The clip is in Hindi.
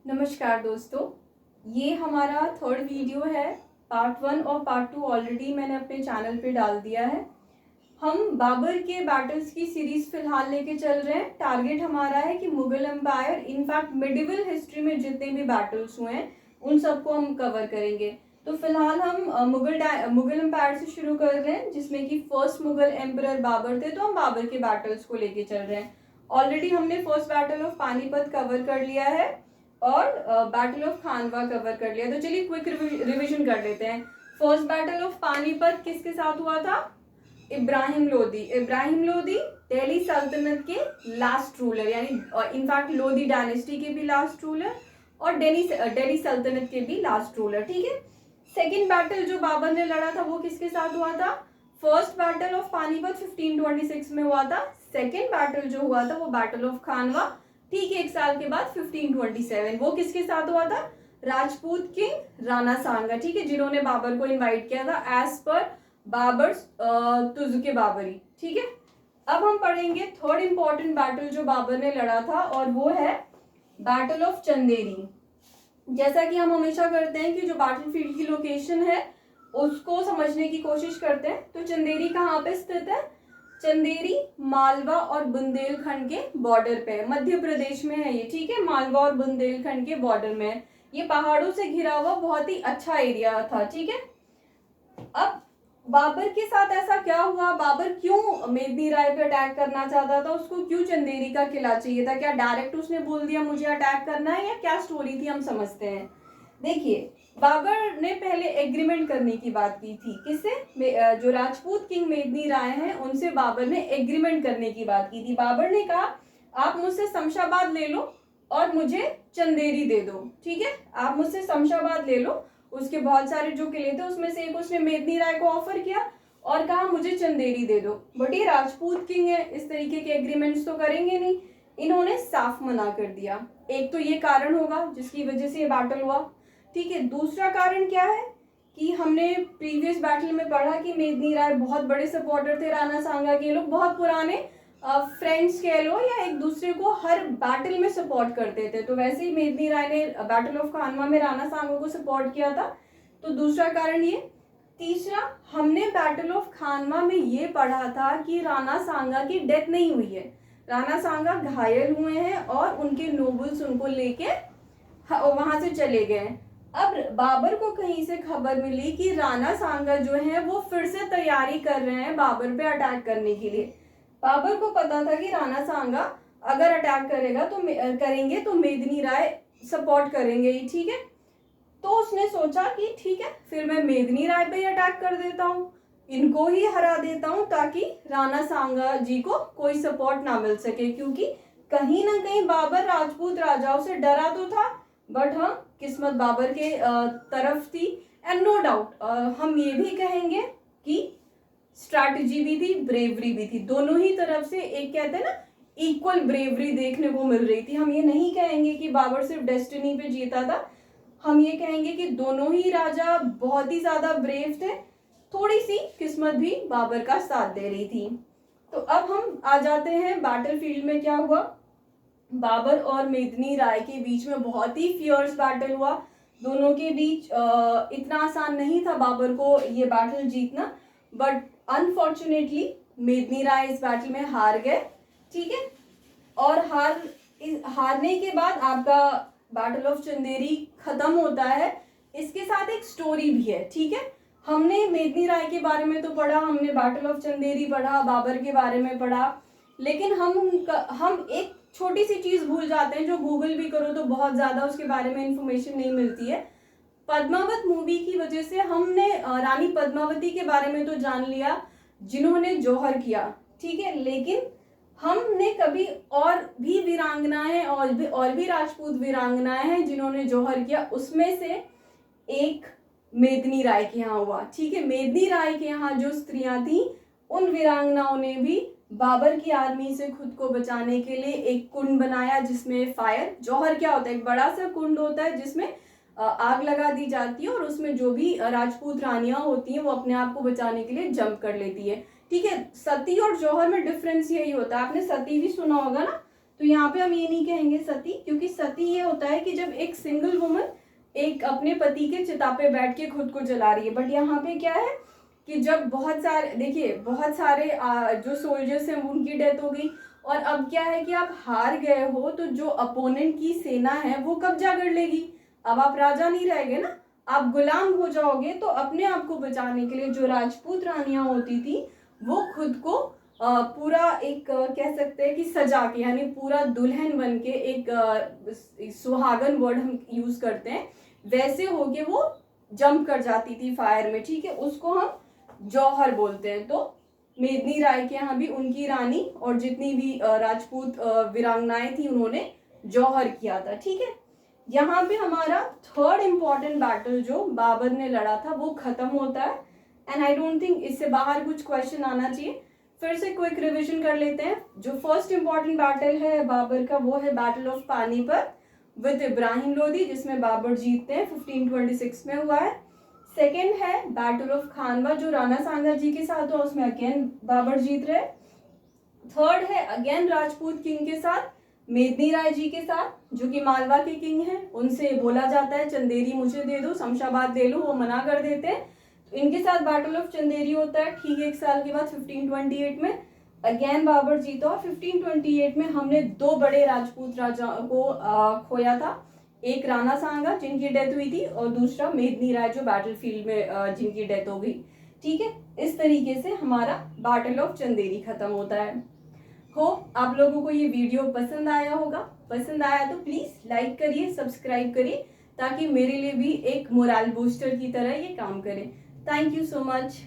नमस्कार दोस्तों, ये हमारा थर्ड वीडियो है। पार्ट 1 और पार्ट 2 ऑलरेडी मैंने अपने चैनल पे डाल दिया है। हम बाबर के बैटल्स की सीरीज फिलहाल लेके चल रहे हैं। टारगेट हमारा है कि Mughal empire, in fact medieval history में जितने भी बैटल्स हुए हैं उन सबको हम कवर करेंगे। तो फिलहाल हम मुगल एम्पायर से शुरू कर रहे हैं, जिसमें कि फर्स्ट मुगल एम्परर बाबर थे। तो हम बाबर के बैटल्स को लेके चल रहे हैं। ऑलरेडी हमने first battle of Panipat cover कर लिया है और बैटल ऑफ खानवा कवर कर लिया। तो चलिए क्विक रिवीजन कर लेते हैं। फर्स्ट बैटल ऑफ पानीपत किसके साथ हुआ था? इब्राहिम लोदी दिल्ली सल्तनत के लास्ट रूलर, यानी इनफैक्ट लोदी डायनेस्टी के भी लास्ट रूलर और दिल्ली सल्तनत के भी लास्ट रूलर। ठीक है। सेकेंड बैटल जो बाबर ने लड़ा था वो किसके साथ हुआ था? फर्स्ट बैटल ऑफ पानीपत 1526 में हुआ था। सेकेंड बैटल जो हुआ था वो बैटल ऑफ खानवा, ठीक है, एक साल के बाद 1527। वो किसके साथ हुआ था? राजपूत किंग राणा सांगा, ठीक है, जिन्होंने बाबर को इनवाइट किया था एज पर बाबर तुज़्के बाबरी। ठीक है। अब हम पढ़ेंगे थर्ड इंपॉर्टेंट बैटल जो बाबर ने लड़ा था, और वो है बैटल ऑफ चंदेरी। जैसा कि हम हमेशा करते हैं कि जो बैटलफील्ड की लोकेशन है उसको समझने की कोशिश करते हैं। तो चंदेरी कहाँ पे स्थित है? चंदेरी मालवा और बुंदेलखंड के बॉर्डर पे है, मध्य प्रदेश में है ये। ठीक है, मालवा और बुंदेलखंड के बॉर्डर में है। ये पहाड़ों से घिरा हुआ बहुत ही अच्छा एरिया था। ठीक है। अब बाबर के साथ ऐसा क्या हुआ? बाबर क्यों मेदिनी राय पे अटैक करना चाहता था? उसको क्यों चंदेरी का किला चाहिए था? क्या डायरेक्ट उसने बोल दिया मुझे अटैक करना है, या क्या स्टोरी थी, हम समझते हैं। देखिए, बाबर ने पहले एग्रीमेंट करने की बात की थी। किससे? जो राजपूत किंग मेदिनी राय हैं उनसे बाबर ने एग्रीमेंट करने की बात की थी। बाबर ने कहा आप मुझसे शमशाबाद ले लो और मुझे चंदेरी दे दो। ठीक है, आप मुझसे शमशाबाद ले लो, उसके बहुत सारे जो किले थे उसमें से एक उसने मेदिनी राय को ऑफर किया और कहा मुझे चंदेरी दे दो। बट ये राजपूत किंग है, इस तरीके के एग्रीमेंट्स तो करेंगे नहीं, इन्होंने साफ मना कर दिया। एक तो ये कारण होगा जिसकी वजह से ये बैटल हुआ। ठीक है। दूसरा कारण क्या है कि हमने प्रीवियस बैटल में पढ़ा कि मेदिनी राय बहुत बड़े सपोर्टर थे राणा सांगा के। लोग बहुत पुराने फ्रेंड्स कह लो, या एक दूसरे को हर बैटल में सपोर्ट करते थे। तो वैसे ही मेदिनी राय ने बैटल ऑफ खानवा में राणा सांगा को सपोर्ट किया था। तो दूसरा कारण ये। तीसरा, हमने बैटल ऑफ खानवा में ये पढ़ा था कि राणा सांगा की डेथ नहीं हुई है, राणा सांगा घायल हुए हैं और उनके नोबल्स उनको लेके वहां से चले गए। अब बाबर को कहीं से खबर मिली कि राणा सांगा जो है वो फिर से तैयारी कर रहे हैं बाबर पे अटैक करने के लिए। बाबर को पता था कि राणा सांगा अगर अटैक करेंगे तो मेदिनी राय सपोर्ट करेंगे ही। ठीक है। तो उसने सोचा कि ठीक है, फिर मैं मेदिनी राय पे ही अटैक कर देता हूँ, इनको ही हरा देता हूँ, ताकि राणा सांगा जी को कोई सपोर्ट ना मिल सके। क्योंकि कहीं ना कहीं बाबर राजपूत राजाओं से डरा तो था, बट हाँ, किस्मत बाबर के तरफ थी। एंड नो डाउट हम ये भी कहेंगे कि स्ट्रैटेजी भी थी, ब्रेवरी भी थी। दोनों ही तरफ से एक कहते हैं ना इक्वल ब्रेवरी देखने को मिल रही थी। हम ये नहीं कहेंगे कि बाबर सिर्फ डेस्टिनी पे जीता था, हम ये कहेंगे कि दोनों ही राजा बहुत ही ज्यादा ब्रेव थे। थोड़ी सी किस्मत भी बाबर का साथ दे रही थी। तो अब हम आ जाते हैं बैटलफील्ड में क्या हुआ। बाबर और मेदिनी राय के बीच में बहुत ही फियर्स बैटल हुआ। दोनों के बीच इतना आसान नहीं था बाबर को ये बैटल जीतना, बट अनफॉर्चुनेटली मेदिनी राय इस बैटल में हार गए। ठीक है। और हारने के बाद आपका बैटल ऑफ चंदेरी खत्म होता है। इसके साथ एक स्टोरी भी है। ठीक है। हमने मेदिनी राय के बारे में तो पढ़ा, हमने बैटल ऑफ चंदेरी पढ़ा, बाबर के बारे में पढ़ा, लेकिन हम एक छोटी सी चीज भूल जाते हैं जो गूगल भी करो तो बहुत ज्यादा उसके बारे में इंफॉर्मेशन नहीं मिलती है। पद्मावत मूवी की वजह से हमने रानी पद्मावती के बारे में तो जान लिया जिन्होंने जौहर किया। ठीक है। लेकिन हमने कभी और भी वीरांगनाएं और भी राजपूत वीरांगनाएं हैं जिन्होंने जौहर किया, उसमें से एक मेदिनी राय के यहाँ हुआ। ठीक है। मेदिनी राय के यहाँ जो स्त्रियां थी उन वीरांगनाओं ने भी बाबर की आर्मी से खुद को बचाने के लिए एक कुंड बनाया जिसमें फायर, जौहर क्या होता है, एक बड़ा सा कुंड होता है जिसमें आग लगा दी जाती है और उसमें जो भी राजपूत रानियां होती हैं वो अपने आप को बचाने के लिए जंप कर लेती है। ठीक है। सती और जौहर में डिफरेंस यही होता है। आपने सती भी सुना होगा ना, तो यहाँ पे हम ये नहीं कहेंगे सती, क्योंकि सती ये होता है कि जब एक सिंगल वुमन एक अपने पति के चिता पे बैठ के खुद को जला रही है। बट यहाँ पे क्या है कि जब बहुत सारे, देखिए बहुत सारे जो सोल्जर्स हैं उनकी डेथ हो गई, और अब क्या है कि आप हार गए हो, तो जो अपोनेंट की सेना है वो कब्जा कर लेगी। अब आप राजा नहीं रहेंगे ना, आप गुलाम हो जाओगे। तो अपने आप को बचाने के लिए जो राजपूत रानियां होती थी वो खुद को पूरा एक कह सकते हैं कि सजा के, यानी पूरा दुल्हन बन के, एक सुहागन वर्ड हम यूज करते हैं, वैसे होके वो जंप कर जाती थी फायर में, ठीक है। उसको हम जौहर बोलते हैं। तो मेदिनी राय के यहाँ भी उनकी रानी और जितनी भी राजपूत वीरांगनाएं थी उन्होंने जौहर किया था, ठीक है। यहाँ पे हमारा थर्ड इम्पॉर्टेंट बैटल जो बाबर ने लड़ा था वो खत्म होता है। एंड आई डोंट थिंक इससे बाहर कुछ क्वेश्चन आना चाहिए। फिर से क्विक रिवीजन कर लेते हैं। जो फर्स्ट इम्पॉर्टेंट बैटल है बाबर का वो है battle of Panipat with Ibrahim Lodi, जिसमें बाबर जीतते हैं, 1526 में हुआ है। सेकेंड है बैटल ऑफ खानवा जो राणा सांगा जी के साथ हुआ, उसमें अगेन बाबर जीत रहे। थर्ड है अगेन राजपूत किंग के साथ, मेदिनी राय जी के साथ, जो कि मालवा के किंग हैं। उनसे बोला जाता है चंदेरी मुझे दे दो, शमशाबाद ले लो, वो मना कर देते हैं। तो इनके साथ बैटल ऑफ चंदेरी होता है ठीक एक साल के बाद 1528 में। अगेन बाबर जीता। 1528 में हमने दो बड़े राजपूत राजाओं को खोया था, एक राणा सांगा जिनकी डेथ हुई थी और दूसरा मेदिनी राय जो बैटलफील्ड में जिनकी डेथ हो गई, ठीक है। इस तरीके से हमारा बैटल ऑफ चंदेरी खत्म होता है। होप आप लोगों को ये वीडियो पसंद आया होगा। पसंद आया तो प्लीज लाइक करिए, सब्सक्राइब करिए, ताकि मेरे लिए भी एक मोरल बूस्टर की तरह ये काम करे। Thank you so much.